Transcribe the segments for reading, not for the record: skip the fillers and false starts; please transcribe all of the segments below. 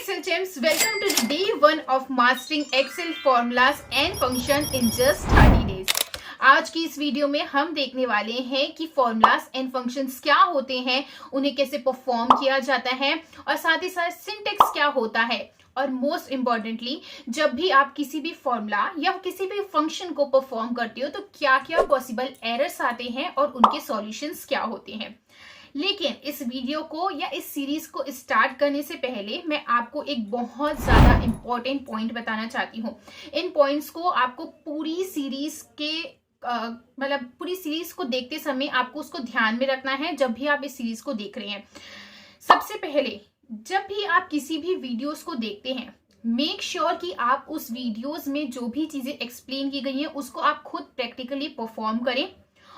Excel Champs, welcome to the day 1 of mastering Excel formulas and function in just 30 days. आज की इस video में हम देखने वाले हैं कि फॉर्मूलाज एंड फंक्शंस क्या होते हैं, उन्हें कैसे परफॉर्म किया जाता है और साथ ही साथ सिंटेक्स क्या होता है। और मोस्ट इंपॉर्टेंटली, जब भी आप किसी भी फॉर्मूला या किसी भी फंक्शन को परफॉर्म करते हो तो क्या क्या पॉसिबल एरर्स आते हैं और उनके सॉल्यूशंस क्या होते हैं। लेकिन इस वीडियो को या इस सीरीज को स्टार्ट करने से पहले मैं आपको एक बहुत ज्यादा इंपॉर्टेंट पॉइंट बताना चाहती हूँ। इन पॉइंट्स को आपको पूरी सीरीज के पूरी सीरीज को देखते समय आपको उसको ध्यान में रखना है जब भी आप इस सीरीज को देख रहे हैं। सबसे पहले, जब भी आप किसी भी वीडियोस को देखते हैं, मेक श्योर कि आप उस वीडियोस में जो भी चीजें एक्सप्लेन की गई हैं उसको आप खुद प्रैक्टिकली परफॉर्म करें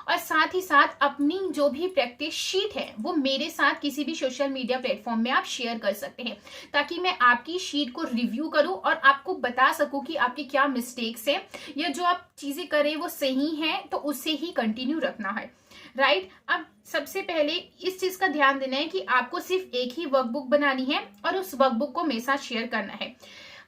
और साथ ही साथ अपनी जो भी प्रैक्टिस शीट है वो मेरे साथ किसी भी सोशल मीडिया प्लेटफॉर्म में आप शेयर कर सकते हैं, ताकि मैं आपकी शीट को रिव्यू करूं और आपको बता सकूं कि आपके क्या मिस्टेक्स हैं या जो आप चीजें करें वो सही हैं तो उससे ही कंटिन्यू रखना है। राइट। अब सबसे पहले इस चीज का ध्यान देना है कि आपको सिर्फ एक ही वर्कबुक बनानी है और उस वर्कबुक को मेरे साथ शेयर करना है।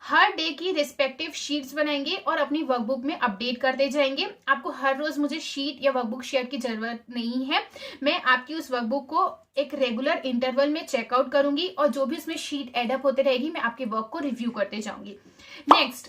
हर डे की रिस्पेक्टिव शीट्स बनाएंगे और अपनी वर्कबुक में अपडेट करते जाएंगे। आपको हर रोज मुझे शीट या वर्कबुक शेयर की जरूरत नहीं है। मैं आपकी उस वर्कबुक को एक रेगुलर इंटरवल में चेकआउट करूंगी और जो भी उसमें शीट एडअप होते रहेगी मैं आपके वर्क को रिव्यू करते जाऊंगी। नेक्स्ट,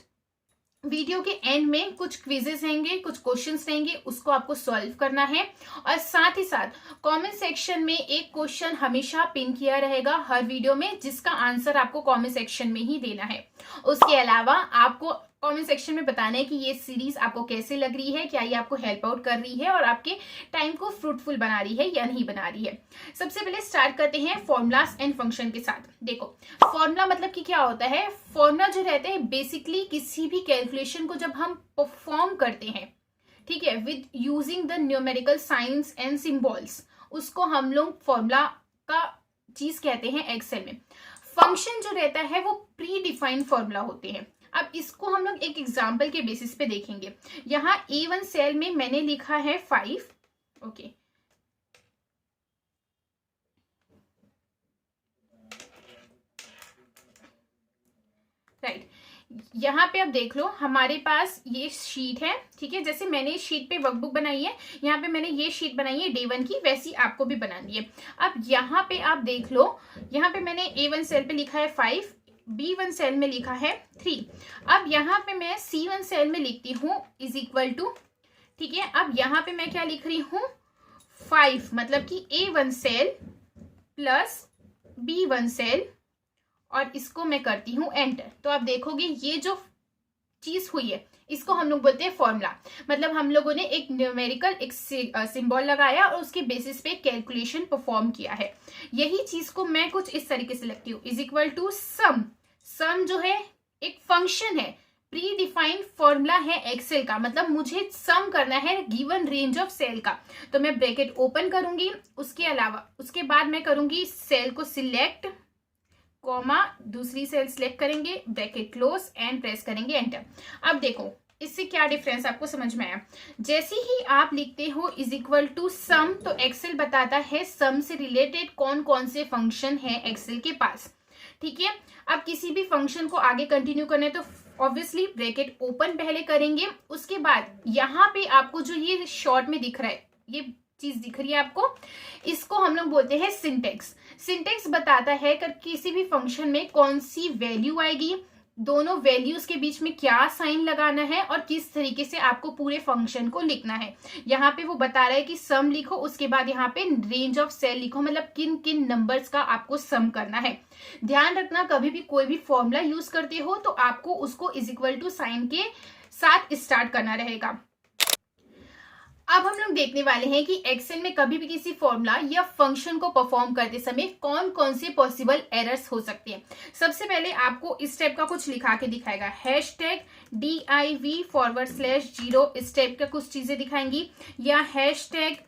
वीडियो के एंड में कुछ क्विजेस रहेंगे, कुछ क्वेश्चंस रहेंगे, उसको आपको सॉल्व करना है। और साथ ही साथ कमेंट सेक्शन में एक क्वेश्चन हमेशा पिन किया रहेगा हर वीडियो में, जिसका आंसर आपको कमेंट सेक्शन में ही देना है। उसके अलावा आपको कमेंट सेक्शन में बताना है कि ये सीरीज आपको कैसे लग रही है, क्या ये आपको हेल्प आउट कर रही है और आपके टाइम को फ्रूटफुल बना रही है या नहीं बना रही है। सबसे पहले स्टार्ट करते हैं फॉर्मूलाज एंड फंक्शन के साथ। देखो, फॉर्मूला मतलब कि क्या होता है। फॉर्मूला जो रहते हैं बेसिकली किसी भी कैलकुलेशन को जब हम परफॉर्म करते हैं, ठीक है, with using the numerical science and symbols, उसको हम लोग फॉर्मूला का चीज कहते हैं एक्सेल में। फंक्शन जो रहता है वो प्री डिफाइंड फॉर्मूला होते हैं। अब इसको हम लोग एक एग्जाम्पल के बेसिस पे देखेंगे। यहाँ A1 सेल में मैंने लिखा है 5। Okay, right. यहाँ पे आप देख लो, हमारे पास ये शीट है, ठीक है। जैसे मैंने शीट पे वर्कबुक बनाई है, यहाँ पे मैंने ये शीट बनाई है डे 1 की, वैसी आपको भी बनानी है। अब यहाँ पे आप देख लो, यहाँ पे मैंने A1 सेल पे लिखा है 5, B1 सेल में लिखा है 3। अब यहाँ पे मैं C1 सेल में लिखती हूँ इज इक्वल टू, ठीक है। अब यहाँ पे मैं क्या लिख रही हूँ 5, मतलब कि A1 cell plus B1 cell और इसको मैं करती हूँ एंटर। तो आप देखोगे ये जो चीज हुई है इसको हम लोग बोलते हैं फॉर्मूला। मतलब हम लोगों ने एक न्यूमेरिकल एक सिंबल लगाया और उसके बेसिस पे कैलकुलेशन परफॉर्म किया है। यही चीज को मैं कुछ इस तरीके से लिखती हूँ, इज इक्वल टू सम। सम जो है एक फंक्शन है, प्री डिफाइंड फॉर्मूला है एक्सेल का। मतलब मुझे सम करना है गिवन रेंज ऑफ सेल का, तो मैं ब्रैकेट ओपन करूंगी। उसके अलावा उसके बाद मैं करूंगी सेल को सिलेक्ट, कॉमा, दूसरी सेल सिलेक्ट करेंगे, ब्रैकेट क्लोज एंड प्रेस करेंगे एंटर। अब देखो इससे क्या डिफरेंस आपको समझ में आया। जैसे ही आप लिखते हो इज इक्वल टू सम, तो एक्सेल बताता है सम से रिलेटेड कौन कौन से फंक्शन है एक्सेल के पास, ठीक है। अब किसी भी फंक्शन को आगे कंटिन्यू करना है तो ऑब्वियसली ब्रैकेट ओपन पहले करेंगे। उसके बाद यहाँ पे आपको जो ये शॉर्ट में दिख रहा है, ये चीज दिख रही है आपको, इसको हम लोग बोलते हैं सिंटेक्स। सिंटेक्स बताता है कि किसी भी फंक्शन में कौन सी वैल्यू आएगी, दोनों वैल्यूज के बीच में क्या साइन लगाना है और किस तरीके से आपको पूरे फंक्शन को लिखना है। यहाँ पे वो बता रहा है कि सम लिखो, उसके बाद यहाँ पे रेंज ऑफ सेल लिखो, मतलब किन किन नंबर्स का आपको सम करना है। ध्यान रखना, कभी भी कोई भी फॉर्मूला यूज करते हो तो आपको उसको इज इक्वल टू साइन के साथ स्टार्ट करना रहेगा। अब हम लोग देखने वाले हैं कि एक्सेल में कभी भी किसी फॉर्मूला या फंक्शन को परफॉर्म करते समय कौन कौन से पॉसिबल एरर्स हो सकते हैं। सबसे पहले आपको इस टाइप का कुछ लिखा के दिखाएगा, #div/0 इस टाइप का कुछ चीजें दिखाएंगी, या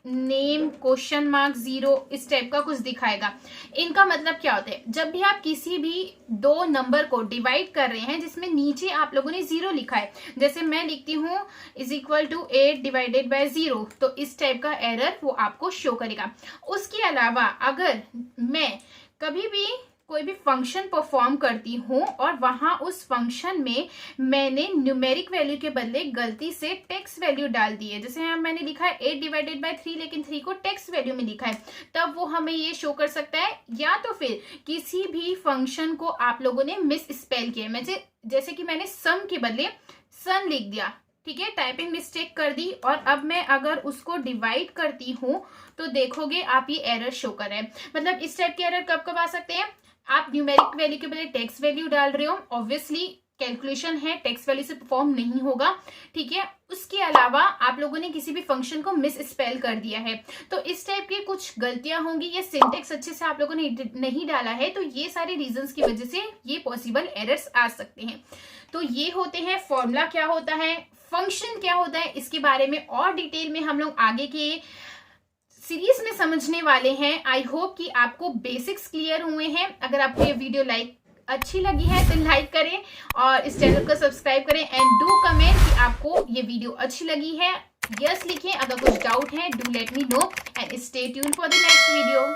#name?0 इस टाइप का कुछ दिखाएगा। इनका मतलब क्या होता है, जब भी आप किसी भी दो नंबर को डिवाइड कर रहे हैं जिसमें नीचे आप लोगों ने 0 लिखा है, जैसे मैं लिखती हूँ is equal to 8 divided by 0, तो इस टाइप का एरर वो आपको शो करेगा। उसके अलावा अगर मैं कभी भी कोई भी फंक्शन परफॉर्म करती हूँ और वहां उस फंक्शन में मैंने न्यूमेरिक वैल्यू के बदले गलती से टेक्स्ट वैल्यू डाल दी है, जैसे यहाँ मैंने लिखा है 8/3 लेकिन 3 को टेक्स्ट वैल्यू में लिखा है, तब वो हमें ये शो कर सकता है। या तो फिर किसी भी फंक्शन को आप लोगों ने मिस स्पेल किया है, जैसे कि मैंने सम के बदले सन लिख दिया, ठीक है, टाइपिंग मिस्टेक कर दी, और अब मैं अगर उसको डिवाइड करती हूँ तो देखोगे आप ये एरर शो कर रहे हैं। मतलब इस टाइप के एरर कब कब आ सकते हैं, आप न्यूमेरिक वैल्यू के बदले टेक्स्ट वैल्यू डाल रहे हो, ऑब्वियसली कैलकुलेशन है, टेक्स्ट वैल्यू से परफॉर्म नहीं होगा, ठीक है। उसके अलावा आप लोगों ने किसी भी फंक्शन को मिस स्पेल कर दिया है, तो इस टाइप की कुछ गलतियां होंगी, ये सिंटेक्स अच्छे से आप लोगों ने नहीं डाला है, तो ये सारे रीजंस की वजह से ये पॉसिबल एरर्स आ सकते हैं। तो ये होते हैं फॉर्मूला क्या होता है, फंक्शन क्या होता है, इसके बारे में और डिटेल में हम लोग आगे के सीरीज में समझने वाले हैं। आई होप कि आपको बेसिक्स क्लियर हुए हैं। अगर आपको ये वीडियो अच्छी लगी है तो लाइक करें और इस चैनल को सब्सक्राइब करें एंड डू कमेंट कि आपको ये वीडियो अच्छी लगी है। यस लिखें, अगर कुछ डाउट है do let me know and stay tuned for the next video.